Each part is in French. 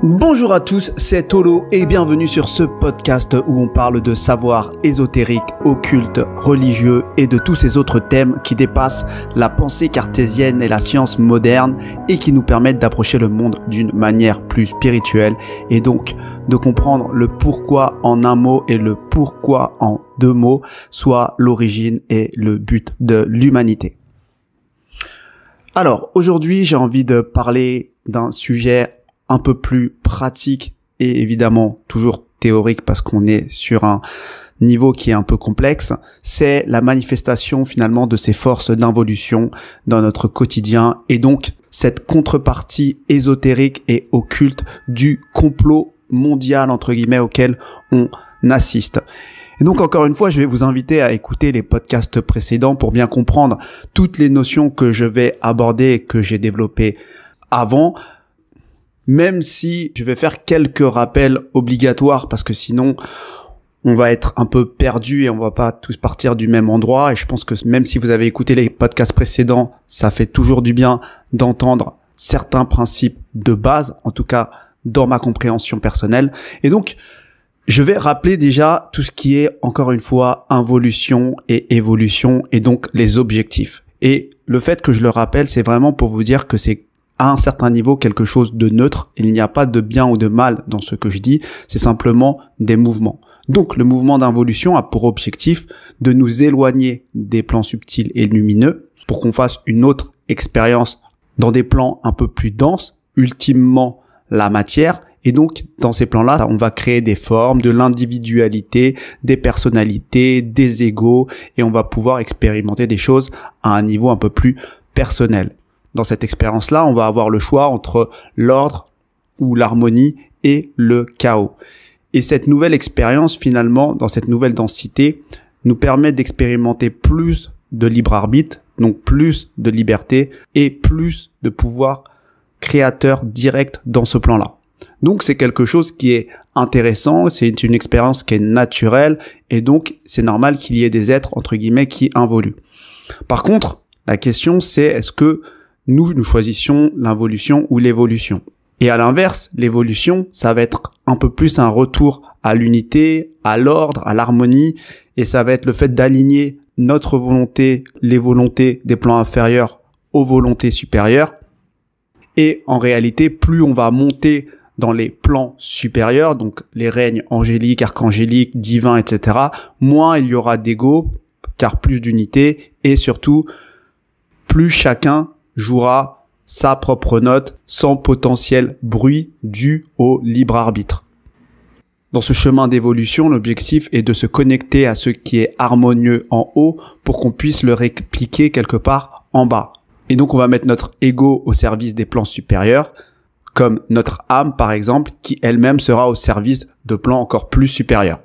Bonjour à tous, c'est Tolo et bienvenue sur ce podcast où on parle de savoir ésotérique, occulte, religieux et de tous ces autres thèmes qui dépassent la pensée cartésienne et la science moderne et qui nous permettent d'approcher le monde d'une manière plus spirituelle et donc de comprendre le pourquoi en un mot et le pourquoi en deux mots, soit l'origine et le but de l'humanité. Alors aujourd'hui j'ai envie de parler d'un sujet un peu plus pratique et évidemment toujours théorique parce qu'on est sur un niveau qui est un peu complexe, c'est la manifestation finalement de ces forces d'involution dans notre quotidien et donc cette contrepartie ésotérique et occulte du complot mondial entre guillemets auquel on assiste. Et donc encore une fois, je vais vous inviter à écouter les podcasts précédents pour bien comprendre toutes les notions que je vais aborder et que j'ai développées avant. Même si je vais faire quelques rappels obligatoires parce que sinon on va être un peu perdu et on va pas tous partir du même endroit. Et je pense que même si vous avez écouté les podcasts précédents, ça fait toujours du bien d'entendre certains principes de base, en tout cas dans ma compréhension personnelle. Et donc, je vais rappeler déjà tout ce qui est, encore une fois, involution et évolution et donc les objectifs. Et le fait que je le rappelle, c'est vraiment pour vous dire que c'est à un certain niveau quelque chose de neutre. Il n'y a pas de bien ou de mal dans ce que je dis, c'est simplement des mouvements. Donc le mouvement d'involution a pour objectif de nous éloigner des plans subtils et lumineux pour qu'on fasse une autre expérience dans des plans un peu plus denses, ultimement la matière. Et donc dans ces plans-là, on va créer des formes, de l'individualité, des personnalités, des égos et on va pouvoir expérimenter des choses à un niveau un peu plus personnel. Dans cette expérience-là, on va avoir le choix entre l'ordre ou l'harmonie et le chaos. Et cette nouvelle expérience, finalement, dans cette nouvelle densité, nous permet d'expérimenter plus de libre arbitre, donc plus de liberté et plus de pouvoir créateur direct dans ce plan-là. Donc c'est quelque chose qui est intéressant, c'est une expérience qui est naturelle et donc c'est normal qu'il y ait des êtres, entre guillemets, qui involuent. Par contre, la question c'est est-ce que nous choisissions l'involution ou l'évolution. Et à l'inverse, l'évolution, ça va être un peu plus un retour à l'unité, à l'ordre, à l'harmonie, et ça va être le fait d'aligner notre volonté, les volontés des plans inférieurs aux volontés supérieures. Et en réalité, plus on va monter dans les plans supérieurs, donc les règnes angéliques, archangéliques, divins, etc., moins il y aura d'ego, car plus d'unité, et surtout, plus chacun jouera sa propre note sans potentiel bruit dû au libre arbitre. Dans ce chemin d'évolution, l'objectif est de se connecter à ce qui est harmonieux en haut pour qu'on puisse le répliquer quelque part en bas. Et donc on va mettre notre ego au service des plans supérieurs, comme notre âme par exemple, qui elle-même sera au service de plans encore plus supérieurs.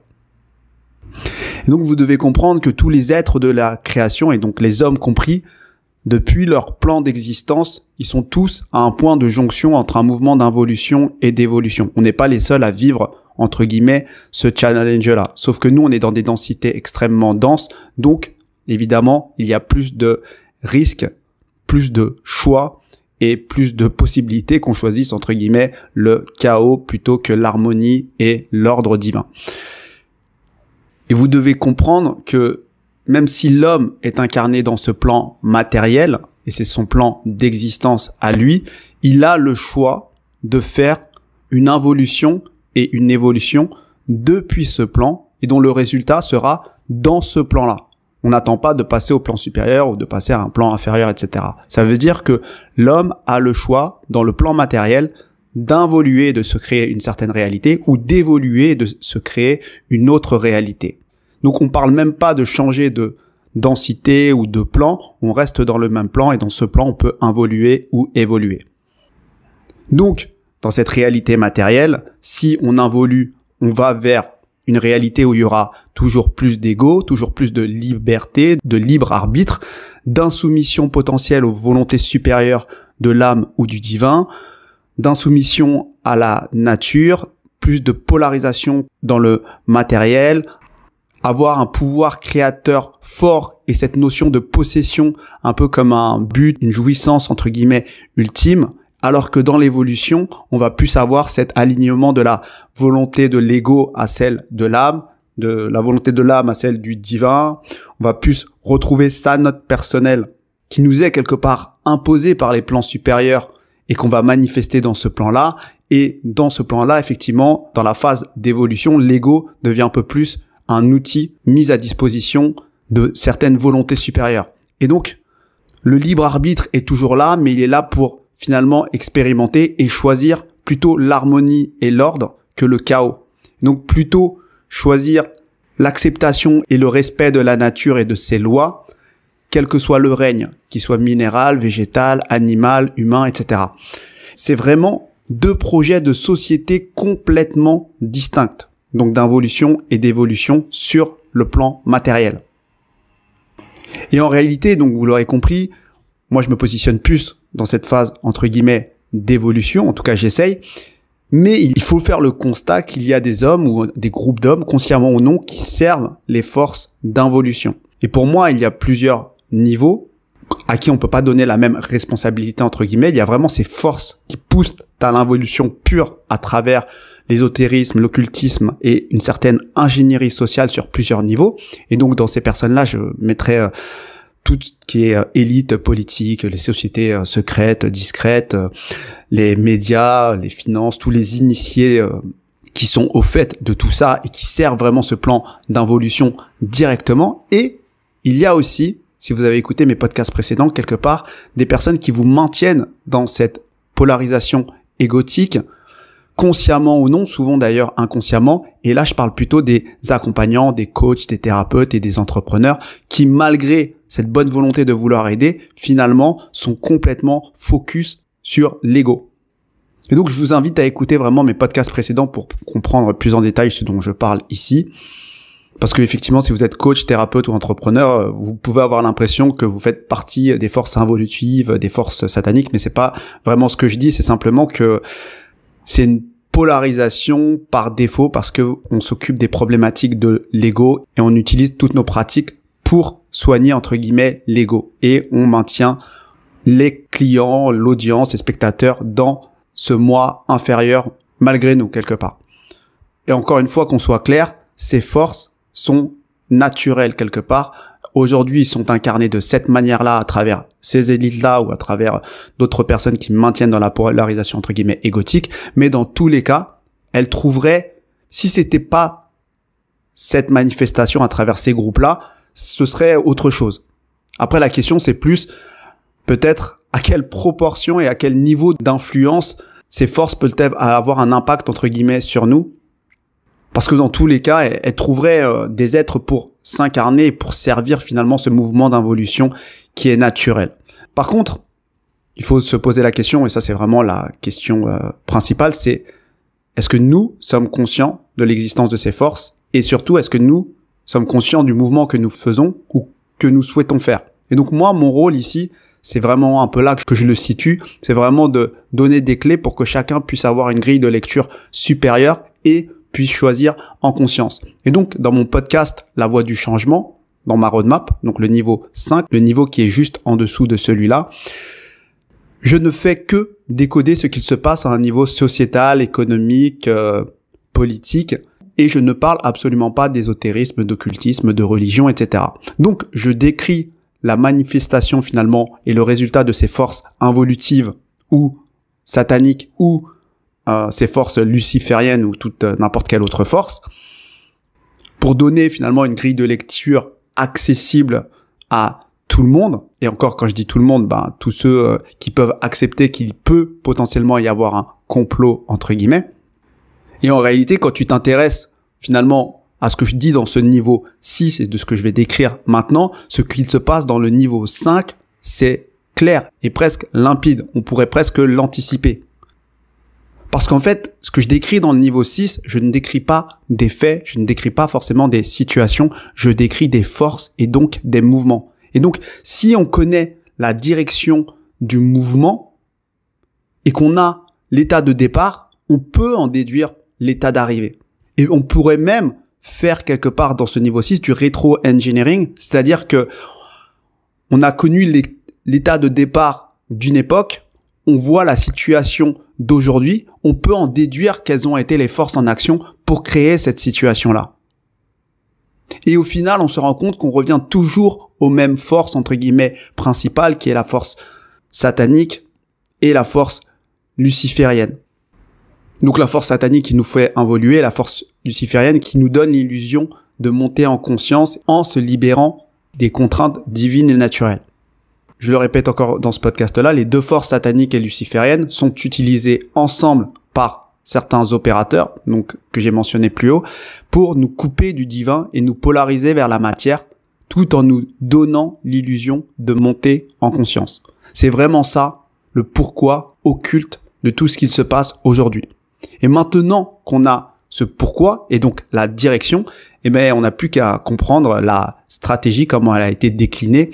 Et donc vous devez comprendre que tous les êtres de la création, et donc les hommes compris, depuis leur plan d'existence, ils sont tous à un point de jonction entre un mouvement d'involution et d'évolution. On n'est pas les seuls à vivre, entre guillemets, ce challenge-là. Sauf que nous, on est dans des densités extrêmement denses. Donc, évidemment, il y a plus de risques, plus de choix et plus de possibilités qu'on choisisse, entre guillemets, le chaos plutôt que l'harmonie et l'ordre divin. Et vous devez comprendre que même si l'homme est incarné dans ce plan matériel, et c'est son plan d'existence à lui, il a le choix de faire une involution et une évolution depuis ce plan, et dont le résultat sera dans ce plan-là. On n'attend pas de passer au plan supérieur ou de passer à un plan inférieur, etc. Ça veut dire que l'homme a le choix, dans le plan matériel, d'involuer, de se créer une certaine réalité, ou d'évoluer, de se créer une autre réalité. Donc on parle même pas de changer de densité ou de plan, on reste dans le même plan et dans ce plan on peut involuer ou évoluer. Donc dans cette réalité matérielle, si on involue, on va vers une réalité où il y aura toujours plus d'ego, toujours plus de liberté, de libre arbitre, d'insoumission potentielle aux volontés supérieures de l'âme ou du divin, d'insoumission à la nature, plus de polarisation dans le matériel, avoir un pouvoir créateur fort et cette notion de possession un peu comme un but, une jouissance entre guillemets ultime, Alors que dans l'évolution, on va plus avoir cet alignement de la volonté de l'ego à celle de l'âme, de la volonté de l'âme à celle du divin. On va plus retrouver sa note personnelle qui nous est quelque part imposée par les plans supérieurs et qu'on va manifester dans ce plan-là. Et dans ce plan-là, effectivement, dans la phase d'évolution, l'ego devient un peu plus un outil mis à disposition de certaines volontés supérieures. Et donc, le libre arbitre est toujours là, mais il est là pour finalement expérimenter et choisir plutôt l'harmonie et l'ordre que le chaos. Donc plutôt choisir l'acceptation et le respect de la nature et de ses lois, quel que soit le règne, qu'il soit minéral, végétal, animal, humain, etc. C'est vraiment deux projets de société complètement distincts, donc d'involution et d'évolution sur le plan matériel. Et en réalité, donc vous l'aurez compris, moi je me positionne plus dans cette phase entre guillemets d'évolution, en tout cas j'essaye, mais il faut faire le constat qu'il y a des hommes ou des groupes d'hommes, consciemment ou non, qui servent les forces d'involution. Et pour moi, il y a plusieurs niveaux à qui on peut pas donner la même responsabilité entre guillemets. Il y a vraiment ces forces qui poussent à l'involution pure à travers l'ésotérisme, l'occultisme et une certaine ingénierie sociale sur plusieurs niveaux. Et donc dans ces personnes-là, je mettrais tout ce qui est élite politique, les sociétés secrètes, discrètes, les médias, les finances, tous les initiés qui sont au fait de tout ça et qui servent vraiment ce plan d'involution directement. Et il y a aussi, si vous avez écouté mes podcasts précédents, quelque part, des personnes qui vous maintiennent dans cette polarisation égotique, consciemment ou non, souvent d'ailleurs inconsciemment. Et là, je parle plutôt des accompagnants, des coachs, des thérapeutes et des entrepreneurs qui, malgré cette bonne volonté de vouloir aider, finalement, sont complètement focus sur l'ego. Et donc, je vous invite à écouter vraiment mes podcasts précédents pour comprendre plus en détail ce dont je parle ici. Parce que effectivement, si vous êtes coach, thérapeute ou entrepreneur, vous pouvez avoir l'impression que vous faites partie des forces involutives, des forces sataniques, mais c'est pas vraiment ce que je dis, c'est simplement que c'est une polarisation par défaut parce que on s'occupe des problématiques de l'ego et on utilise toutes nos pratiques pour soigner entre guillemets l'ego et on maintient les clients, l'audience, les spectateurs dans ce moi inférieur malgré nous quelque part. Et encore une fois qu'on soit clair, ces forces sont naturelles quelque part. Aujourd'hui, ils sont incarnés de cette manière-là à travers ces élites-là ou à travers d'autres personnes qui maintiennent dans la polarisation entre guillemets égotique. Mais dans tous les cas, elles trouveraient, si c'était pas cette manifestation à travers ces groupes-là, ce serait autre chose. Après, la question, c'est plus peut-être à quelle proportion et à quel niveau d'influence ces forces peuvent avoir un impact entre guillemets sur nous. Parce que dans tous les cas, elles trouveraient des êtres pour s'incarner et pour servir finalement ce mouvement d'involution qui est naturel. Par contre, il faut se poser la question, et ça c'est vraiment la question principale, c'est est-ce que nous sommes conscients de l'existence de ces forces et surtout est-ce que nous sommes conscients du mouvement que nous faisons ou que nous souhaitons faire. Et donc moi, mon rôle ici, c'est vraiment un peu là que je le situe, c'est vraiment de donner des clés pour que chacun puisse avoir une grille de lecture supérieure et puisse choisir en conscience. Et donc, dans mon podcast La Voie du Changement, dans ma roadmap, donc le niveau 5, le niveau qui est juste en dessous de celui-là, je ne fais que décoder ce qu'il se passe à un niveau sociétal, économique, politique, et je ne parle absolument pas d'ésotérisme, d'occultisme, de religion, etc. Donc, je décris la manifestation finalement et le résultat de ces forces involutives ou sataniques ou ces forces lucifériennes ou toute n'importe quelle autre force, pour donner finalement une grille de lecture accessible à tout le monde. Et encore, quand je dis tout le monde, tous ceux qui peuvent accepter qu'il peut potentiellement y avoir un complot entre guillemets. Et en réalité, quand tu t'intéresses finalement à ce que je dis dans ce niveau 6 et de ce que je vais décrire maintenant, ce qu'il se passe dans le niveau 5, c'est clair et presque limpide. On pourrait presque l'anticiper. Parce qu'en fait, ce que je décris dans le niveau 6, je ne décris pas des faits, je ne décris pas forcément des situations, je décris des forces et donc des mouvements. Et donc, si on connaît la direction du mouvement et qu'on a l'état de départ, on peut en déduire l'état d'arrivée. Et on pourrait même faire quelque part dans ce niveau 6 du rétro-engineering, c'est-à-dire que on a connu l'état de départ d'une époque, on voit la situation d'aujourd'hui, on peut en déduire quelles ont été les forces en action pour créer cette situation-là. Et au final, on se rend compte qu'on revient toujours aux mêmes forces, entre guillemets, principales, qui est la force satanique et la force luciférienne. Donc la force satanique qui nous fait évoluer, la force luciférienne qui nous donne l'illusion de monter en conscience en se libérant des contraintes divines et naturelles. Je le répète encore dans ce podcast-là, les deux forces sataniques et lucifériennes sont utilisées ensemble par certains opérateurs, donc que j'ai mentionné plus haut, pour nous couper du divin et nous polariser vers la matière, tout en nous donnant l'illusion de monter en conscience. C'est vraiment ça, le pourquoi occulte de tout ce qu'il se passe aujourd'hui. Et maintenant qu'on a ce pourquoi et donc la direction, on n'a plus qu'à comprendre la stratégie, comment elle a été déclinée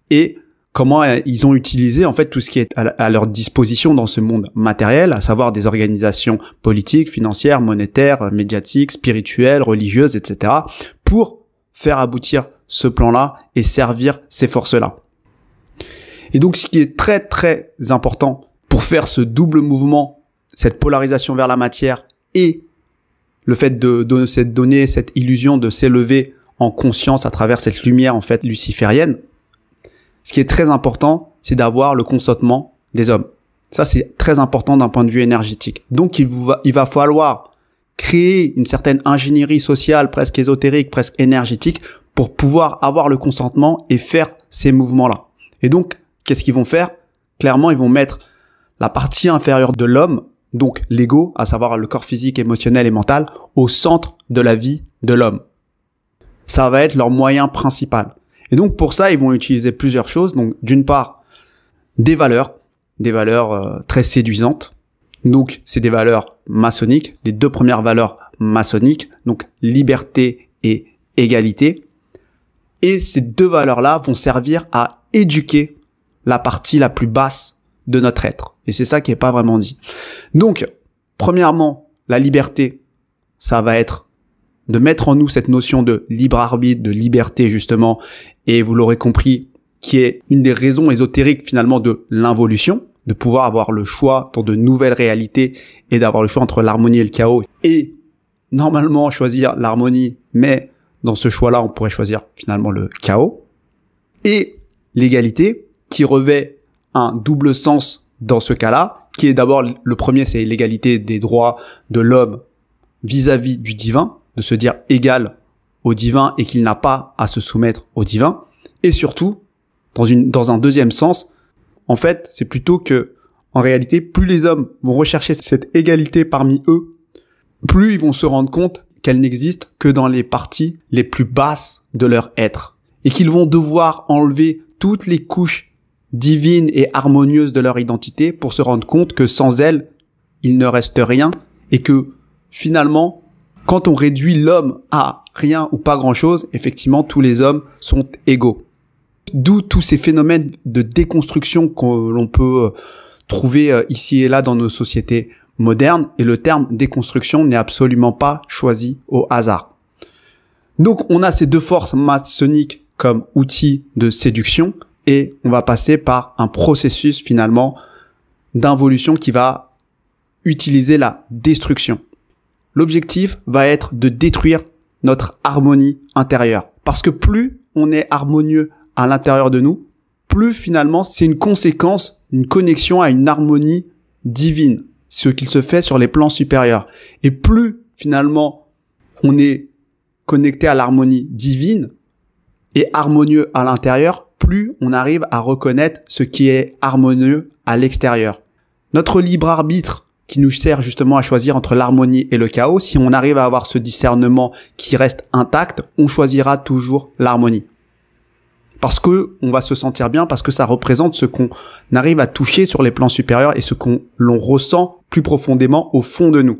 et comment ils ont utilisé en fait tout ce qui est à leur disposition dans ce monde matériel, à savoir des organisations politiques, financières, monétaires, médiatiques, spirituelles, religieuses, etc., pour faire aboutir ce plan-là et servir ces forces-là. Et donc, ce qui est très, très important pour faire ce double mouvement, cette polarisation vers la matière et le fait de donner cette illusion de s'élever en conscience à travers cette lumière, en fait, luciférienne, ce qui est très important, c'est d'avoir le consentement des hommes. Ça, c'est très important d'un point de vue énergétique. Donc, il va falloir créer une certaine ingénierie sociale, presque ésotérique, presque énergétique, pour pouvoir avoir le consentement et faire ces mouvements-là. Et donc, qu'est-ce qu'ils vont faire? Clairement, ils vont mettre la partie inférieure de l'homme, donc l'ego, à savoir le corps physique, émotionnel et mental, au centre de la vie de l'homme. Ça va être leur moyen principal. Et donc, pour ça, ils vont utiliser plusieurs choses. Donc, d'une part, des valeurs très séduisantes. Donc, c'est des valeurs maçonniques, les deux premières valeurs maçonniques, donc liberté et égalité. Et ces deux valeurs-là vont servir à éduquer la partie la plus basse de notre être. Et c'est ça qui est pas vraiment dit. Donc, premièrement, la liberté, ça va être de mettre en nous cette notion de libre arbitre, de liberté justement, et vous l'aurez compris, qui est une des raisons ésotériques finalement de l'involution, de pouvoir avoir le choix dans de nouvelles réalités et d'avoir le choix entre l'harmonie et le chaos. Et normalement choisir l'harmonie, mais dans ce choix-là, on pourrait choisir finalement le chaos. Et l'égalité, qui revêt un double sens dans ce cas-là, qui est d'abord, le premier, c'est l'égalité des droits de l'homme vis-à-vis du divin, de se dire égal au divin et qu'il n'a pas à se soumettre au divin. Et surtout, dans un deuxième sens, en fait, c'est plutôt que, en réalité, plus les hommes vont rechercher cette égalité parmi eux, plus ils vont se rendre compte qu'elle n'existe que dans les parties les plus basses de leur être. Et qu'ils vont devoir enlever toutes les couches divines et harmonieuses de leur identité pour se rendre compte que sans elles, il ne reste rien et que, finalement, quand on réduit l'homme à rien ou pas grand-chose, effectivement, tous les hommes sont égaux. D'où tous ces phénomènes de déconstruction que l'on peut trouver ici et là dans nos sociétés modernes. Et le terme déconstruction n'est absolument pas choisi au hasard. Donc, on a ces deux forces maçonniques comme outil de séduction et on va passer par un processus finalement d'involution qui va utiliser la destruction. L'objectif va être de détruire notre harmonie intérieure. Parce que plus on est harmonieux à l'intérieur de nous, plus finalement c'est une conséquence, une connexion à une harmonie divine, ce qu'il se fait sur les plans supérieurs. Et plus finalement on est connecté à l'harmonie divine et harmonieux à l'intérieur, plus on arrive à reconnaître ce qui est harmonieux à l'extérieur. Notre libre arbitre qui nous sert justement à choisir entre l'harmonie et le chaos, si on arrive à avoir ce discernement qui reste intact, on choisira toujours l'harmonie. Parce que on va se sentir bien, parce que ça représente ce qu'on arrive à toucher sur les plans supérieurs et ce l'on ressent plus profondément au fond de nous.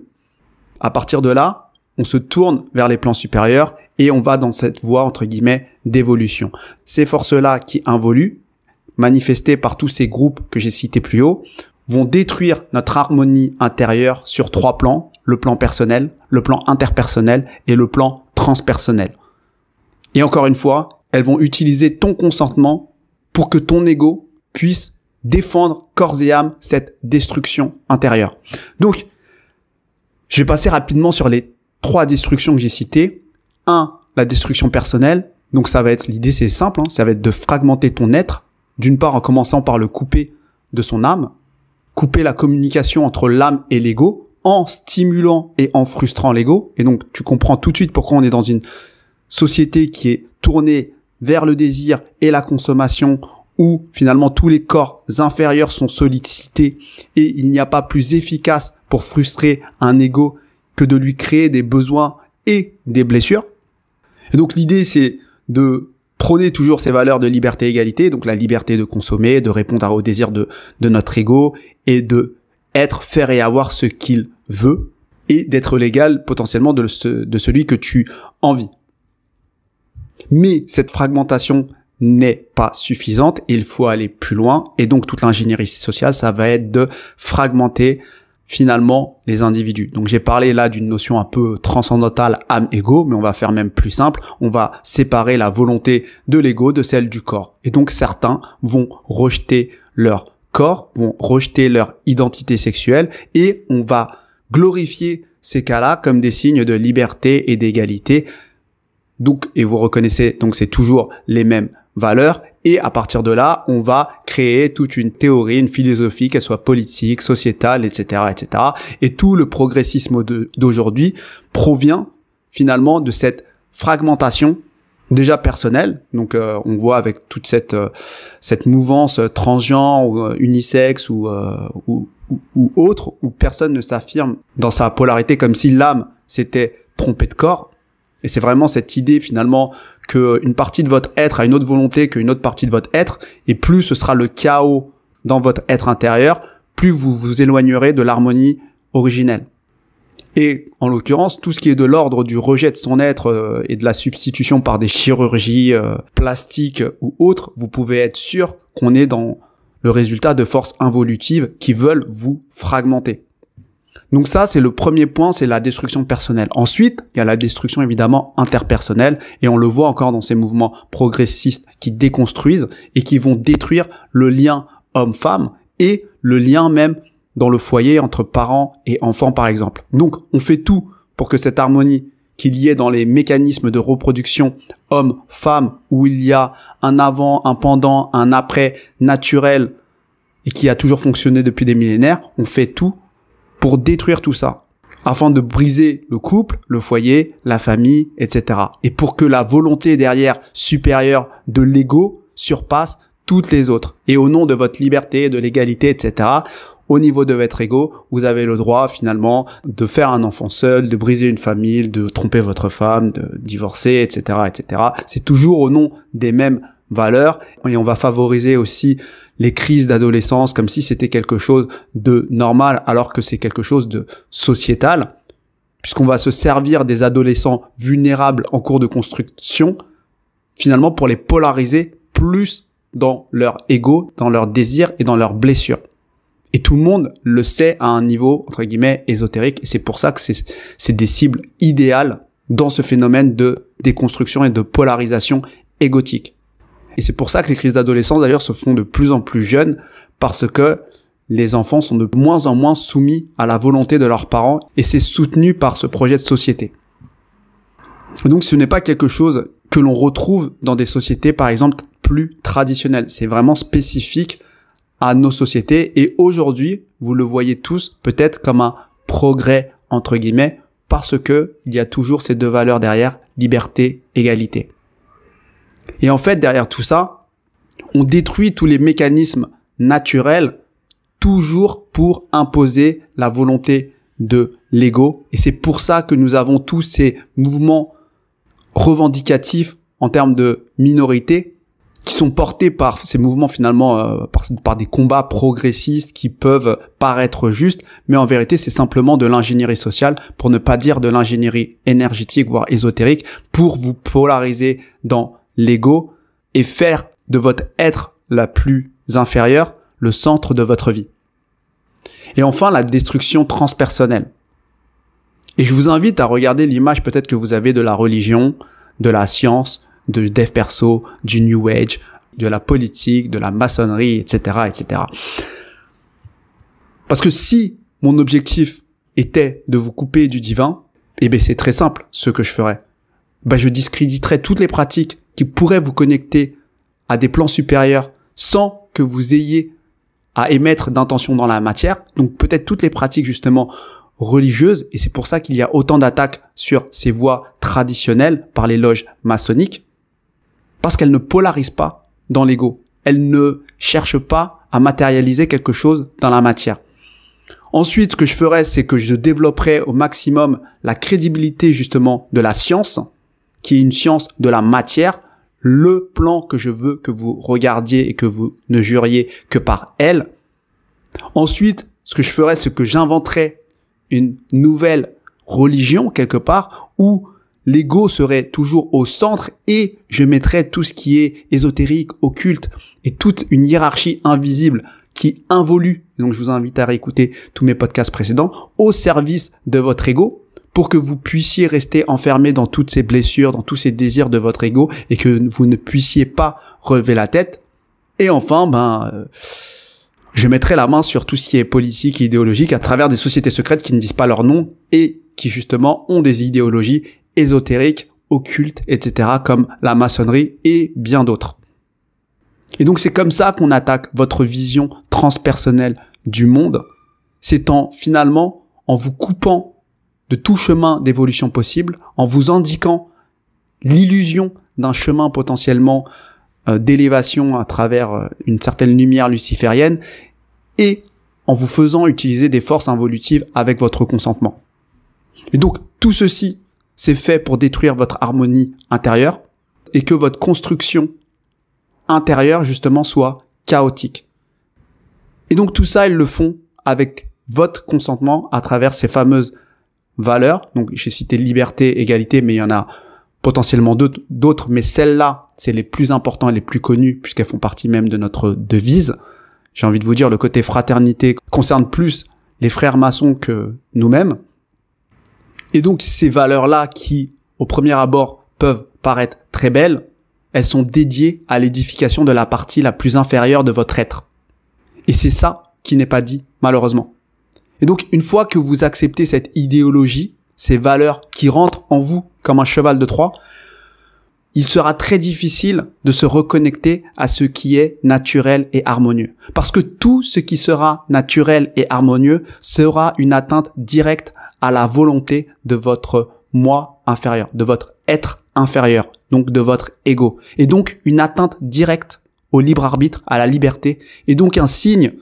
À partir de là, on se tourne vers les plans supérieurs et on va dans cette voie, entre guillemets, d'évolution. Ces forces-là qui involuent, manifestées par tous ces groupes que j'ai cités plus haut, vont détruire notre harmonie intérieure sur 3 plans, le plan personnel, le plan interpersonnel et le plan transpersonnel. Et encore une fois, elles vont utiliser ton consentement pour que ton ego puisse défendre corps et âme cette destruction intérieure. Donc, je vais passer rapidement sur les 3 destructions que j'ai citées. 1, la destruction personnelle. Donc ça va être, l'idée c'est simple, ça va être de fragmenter ton être. D'une part en commençant par le couper de son âme, couper la communication entre l'âme et l'ego, en stimulant et en frustrant l'ego. Et donc tu comprends tout de suite pourquoi on est dans une société qui est tournée vers le désir et la consommation, où finalement tous les corps inférieurs sont sollicités et il n'y a pas plus efficace pour frustrer un ego que de lui créer des besoins et des blessures. Et donc l'idée c'est de prôner toujours ces valeurs de liberté et égalité, donc la liberté de consommer, de répondre aux désirs de notre ego et de être, faire et avoir ce qu'il veut et d'être l'égal potentiellement de celui que tu envies. Mais cette fragmentation n'est pas suffisante, il faut aller plus loin et donc toute l'ingénierie sociale, ça va être de fragmenter finalement les individus. Donc j'ai parlé là d'une notion un peu transcendantale âme-ego, mais on va faire même plus simple, on va séparer la volonté de l'ego de celle du corps. Et donc certains vont rejeter leur corps, vont rejeter leur identité sexuelle et on va glorifier ces cas-là comme des signes de liberté et d'égalité. Donc, et vous reconnaissez, donc c'est toujours les mêmes valeurs. Et à partir de là, on va créer toute une théorie, une philosophie, qu'elle soit politique, sociétale, etc., etc. Et tout le progressisme d'aujourd'hui provient finalement de cette fragmentation déjà personnelle. Donc, on voit avec toute cette mouvance transgenre ou unisexe ou autre, où personne ne s'affirme dans sa polarité comme si l'âme s'était trompée de corps. Et c'est vraiment cette idée finalement qu'une partie de votre être a une autre volonté qu'une autre partie de votre être, et plus ce sera le chaos dans votre être intérieur, plus vous vous éloignerez de l'harmonie originelle. Et en l'occurrence, tout ce qui est de l'ordre du rejet de son être et de la substitution par des chirurgies plastiques ou autres, vous pouvez être sûr qu'on est dans le résultat de forces involutives qui veulent vous fragmenter. Donc ça, c'est le premier point, c'est la destruction personnelle. Ensuite, il y a la destruction évidemment interpersonnelle, et on le voit encore dans ces mouvements progressistes qui déconstruisent et qui vont détruire le lien homme-femme et le lien même dans le foyer entre parents et enfants par exemple. Donc on fait tout pour que cette harmonie qu'il y ait dans les mécanismes de reproduction homme-femme, où il y a un avant, un pendant, un après naturel et qui a toujours fonctionné depuis des millénaires, on fait tout pour détruire tout ça, afin de briser le couple, le foyer, la famille, etc. Et pour que la volonté derrière supérieure de l'ego surpasse toutes les autres. Et au nom de votre liberté, de l'égalité, etc., au niveau de votre ego, vous avez le droit finalement de faire un enfant seul, de briser une famille, de tromper votre femme, de divorcer, etc., etc. C'est toujours au nom des mêmes valeurs, et on va favoriser aussi les crises d'adolescence comme si c'était quelque chose de normal alors que c'est quelque chose de sociétal, puisqu'on va se servir des adolescents vulnérables en cours de construction finalement pour les polariser plus dans leur ego, dans leurs désirs et dans leurs blessures. Et tout le monde le sait à un niveau entre guillemets ésotérique, et c'est pour ça que c'est des cibles idéales dans ce phénomène de déconstruction et de polarisation égotique. Et c'est pour ça que les crises d'adolescence, d'ailleurs, se font de plus en plus jeunes, parce que les enfants sont de moins en moins soumis à la volonté de leurs parents, et c'est soutenu par ce projet de société. Donc ce n'est pas quelque chose que l'on retrouve dans des sociétés, par exemple, plus traditionnelles. C'est vraiment spécifique à nos sociétés, et aujourd'hui, vous le voyez tous, peut-être comme un progrès, entre guillemets, parce que il y a toujours ces deux valeurs derrière, liberté, égalité. Et en fait, derrière tout ça, on détruit tous les mécanismes naturels, toujours pour imposer la volonté de l'ego. Et c'est pour ça que nous avons tous ces mouvements revendicatifs en termes de minorité, qui sont portés par ces mouvements finalement, par des combats progressistes qui peuvent paraître justes, mais en vérité c'est simplement de l'ingénierie sociale, pour ne pas dire de l'ingénierie énergétique, voire ésotérique, pour vous polariser dans l'ego et faire de votre être la plus inférieure le centre de votre vie. Et enfin, la destruction transpersonnelle. Et je vous invite à regarder l'image peut-être que vous avez de la religion, de la science, de dev perso, du New Age. de la politique, de la maçonnerie, etc., etc. Parce que si mon objectif était de vous couper du divin, eh ben c'est très simple ce que je ferais. Je discréditerais toutes les pratiques qui pourraient vous connecter à des plans supérieurs sans que vous ayez à émettre d'intention dans la matière. Donc peut-être toutes les pratiques justement religieuses, et c'est pour ça qu'il y a autant d'attaques sur ces voies traditionnelles par les loges maçonniques, parce qu'elles ne polarisent pas dans l'ego. Elles ne cherchent pas à matérialiser quelque chose dans la matière. Ensuite, ce que je ferais, c'est que je développerais au maximum la crédibilité justement de la science, qui est une science de la matière, le plan que je veux que vous regardiez et que vous ne juriez que par elle. Ensuite, ce que je ferais, c'est que j'inventerais une nouvelle religion quelque part où l'ego serait toujours au centre et je mettrais tout ce qui est ésotérique, occulte et toute une hiérarchie invisible qui involue, donc je vous invite à réécouter tous mes podcasts précédents, au service de votre ego pour que vous puissiez rester enfermé dans toutes ces blessures, dans tous ces désirs de votre ego et que vous ne puissiez pas relever la tête. Et enfin, je mettrai la main sur tout ce qui est politique et idéologique à travers des sociétés secrètes qui ne disent pas leur nom et qui justement ont des idéologies ésotériques, occultes, etc. comme la maçonnerie et bien d'autres. Et donc c'est comme ça qu'on attaque votre vision transpersonnelle du monde. C'est finalement en vous coupant de tout chemin d'évolution possible, en vous indiquant l'illusion d'un chemin potentiellement d'élévation à travers une certaine lumière luciférienne et en vous faisant utiliser des forces involutives avec votre consentement. Et donc tout ceci, c'est fait pour détruire votre harmonie intérieure et que votre construction intérieure justement soit chaotique. Et donc tout ça, ils le font avec votre consentement à travers ces fameuses valeurs. Donc j'ai cité liberté, égalité, mais il y en a potentiellement d'autres, mais celles-là, c'est les plus importantes et les plus connues puisqu'elles font partie même de notre devise. J'ai envie de vous dire, le côté fraternité concerne plus les frères maçons que nous-mêmes. Et donc ces valeurs-là qui, au premier abord, peuvent paraître très belles, elles sont dédiées à l'édification de la partie la plus inférieure de votre être. Et c'est ça qui n'est pas dit, malheureusement. Et donc, une fois que vous acceptez cette idéologie, ces valeurs qui rentrent en vous comme un cheval de Troie, il sera très difficile de se reconnecter à ce qui est naturel et harmonieux. Parce que tout ce qui sera naturel et harmonieux sera une atteinte directe à la volonté de votre moi inférieur, de votre être inférieur, donc de votre ego. Et donc, une atteinte directe au libre arbitre, à la liberté, et donc un signe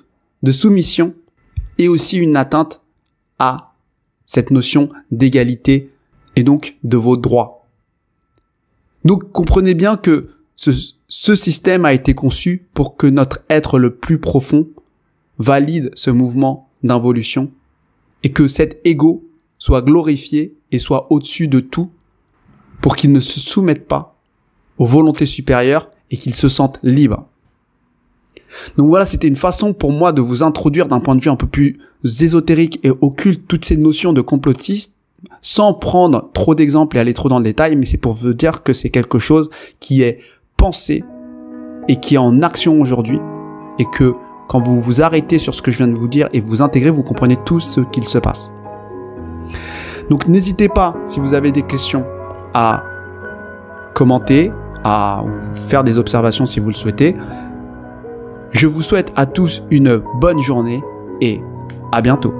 de soumission et aussi une atteinte à cette notion d'égalité et donc de vos droits. Donc comprenez bien que ce système a été conçu pour que notre être le plus profond valide ce mouvement d'involution et que cet ego soit glorifié et soit au-dessus de tout pour qu'il ne se soumette pas aux volontés supérieures et qu'il se sente libre. Donc voilà, c'était une façon pour moi de vous introduire d'un point de vue un peu plus ésotérique et occulte toutes ces notions de complotisme sans prendre trop d'exemples et aller trop dans le détail, mais c'est pour vous dire que c'est quelque chose qui est pensé et qui est en action aujourd'hui et que quand vous vous arrêtez sur ce que je viens de vous dire et vous intégrez, vous comprenez tout ce qu'il se passe. Donc n'hésitez pas, si vous avez des questions, à commenter, à faire des observations si vous le souhaitez. Je vous souhaite à tous une bonne journée et à bientôt.